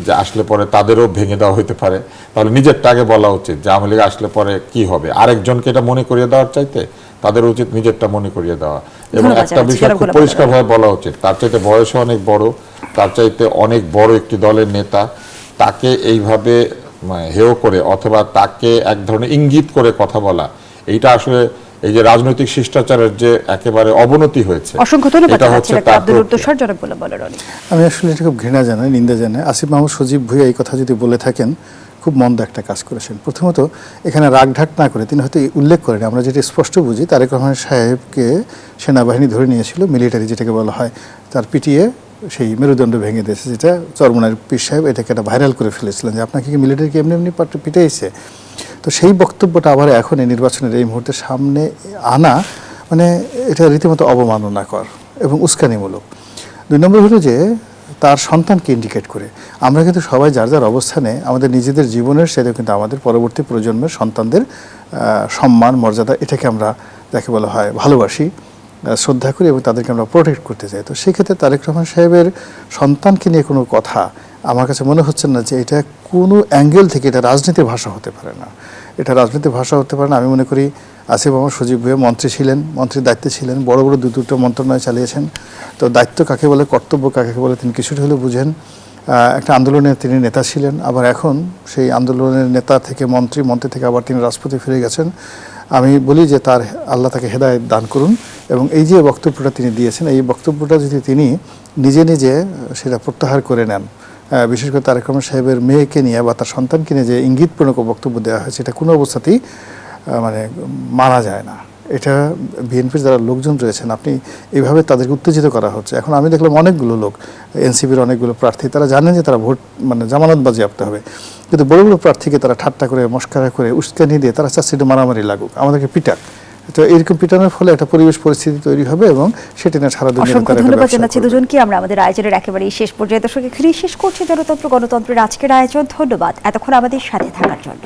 B: যে আসলে পরে তাদেরও ভেঙে দেওয়া হইতে পারে? তাহলে নিজেরটা আগে বলা উচিত যে আওয়ামী লীগ আসলে পরে কি হবে। আরেকজনকে এটা মনে করিয়ে দেওয়ার চাইতে তাদের উচিত নিজেরটা মনে করিয়ে দেওয়া। এবং একটা বিষয় খুব পরিষ্কারভাবে বলা উচিত, তার চাইতে বয়সে অনেক বড়, তার চাইতে অনেক বড় একটি দলের নেতা, তাকে এইভাবে হেয় করে অথবা তাকে এক ধরনের ইঙ্গিত করে কথা বলা, এইটা আসলে এই যে রাজনৈতিক শিষ্টাচারের যে একেবারে অবনতি হয়েছে।
C: অসংখ্য ধন্যবাদ।
A: আমি আসলে এটা খুব ঘৃণা জানাই, নিন্দা জানাই। আসিফ মাহমুদ সজীব ভুঁইয়া এই কথা যদি বলে থাকেন, খুব মন্দ একটা কাজ করেছেন। প্রথমত এখানে রাগঢাক না করে তিনি হয়তো উল্লেখ করেন, আমরা যেটা স্পষ্ট বুঝি, তারেক রহমান সাহেবকে সেনাবাহিনী ধরে নিয়েছিল, মিলিটারি যেটাকে বলা হয়, তার পিটিয়ে সেই মেরুদণ্ড ভেঙে দিয়েছে, যেটা চরমনার পীর সাহেব এটাকে একটা ভাইরাল করে ফেলেছিলেন যে আপনাকে কি মিলিটারিকে এমনি এমনি পিটাইছে। তো সেই বক্তব্যটা আবার এখন এই নির্বাচনের এই মুহূর্তে সামনে আনা, মানে এটা রীতিমতো অবমাননাকর এবং উস্কানিমূলক। 2 নম্বর হলো যে তার সন্তানকে ইন্ডিকেট করে। আমরা কিন্তু সবাই যার যার অবস্থানে আমাদের নিজেদের জীবনের সাথে কিন্তু আমাদের পরবর্তী প্রজন্মের সন্তানদের সম্মান, মর্যাদা, এটাকে আমরা যাকে বলা হয় ভালোবাসি, শ্রদ্ধা করি এবং তাদেরকে আমরা প্রোটেক্ট করতে চাই। তো সেক্ষেত্রে তারেক রহমান সাহেবের সন্তানকে নিয়ে কোনো কথা আমার কাছে মনে হচ্ছে না যে এটা কোনো অ্যাঙ্গেল থেকে এটা রাজনীতির ভাষা হতে পারে না, এটা রাজনীতির ভাষা হতে পারে না। আমি মনে করি আসিফ মাহমুদ সজীব ভুঁইয়া মন্ত্রী ছিলেন, মন্ত্রীর দায়িত্বে ছিলেন, বড় বড় দুটো মন্ত্রণালয় চালিয়েছেন। তো দায়িত্ব কাকে বলে, কর্তব্য কাকে বলে তিনি কিছুটা হলেও বুঝেন। একটা আন্দোলনের তিনি নেতা ছিলেন, আবার এখন সেই আন্দোলনের নেতা থেকে মন্ত্রী থেকে আবার তিনি রাজপথে ফিরে গেছেন। আমি বলি যে তার আল্লাহ তাকে হেদায়েত দান করুন, এবং এই যে বক্তব্যটা তিনি দিয়েছেন, এই বক্তব্যটা যদি তিনি নিজে নিজে সেটা প্রত্যাহার করে নেন, বিশেষ করে তারেক রহমান সাহেবের মেয়েকে নিয়ে বা তার সন্তানকে নিয়ে যে ইঙ্গিতপূর্ণ বক্তব্য দেওয়া হয়েছে, এটা কোনো অবস্থাতেই মানে মানা যায় না। এটা বিএনপির যারা লোকজন রয়েছেন, আপনি এইভাবে তাদেরকে উত্তেজিত করা হচ্ছে। এখন আমি দেখলাম অনেকগুলো লোক, এনসিপির অনেকগুলো প্রার্থী, তারা জানেন যে তারা ভোট মানে জামানত বাজেয়াপ্ত হবে, কিন্তু বড় বড় প্রার্থীকে তারা ঠাট্টা করে, মস্কারা করে, উস্কানি দিয়ে তারা চাচ্ছে এটা মারামারি লাগুক, আমাদেরকে পিটাক। তো এরকম পিটানোর ফলে একটা পরিবেশ পরিস্থিতি তৈরি হবে এবং সেটা নিয়ে সারা দুনিয়া
C: অসংখ্য ধন্যবাদ জানাচ্ছি দুজনকে। আমরা আমাদের আয়োজনের একেবারেই শেষ পর্যায়ে দর্শক এখানেই শেষ করছি জনতন্ত্র গণতন্ত্রের আজকের আয়োজন। ধন্যবাদ এতক্ষণ আমাদের সাথে থাকার জন্য।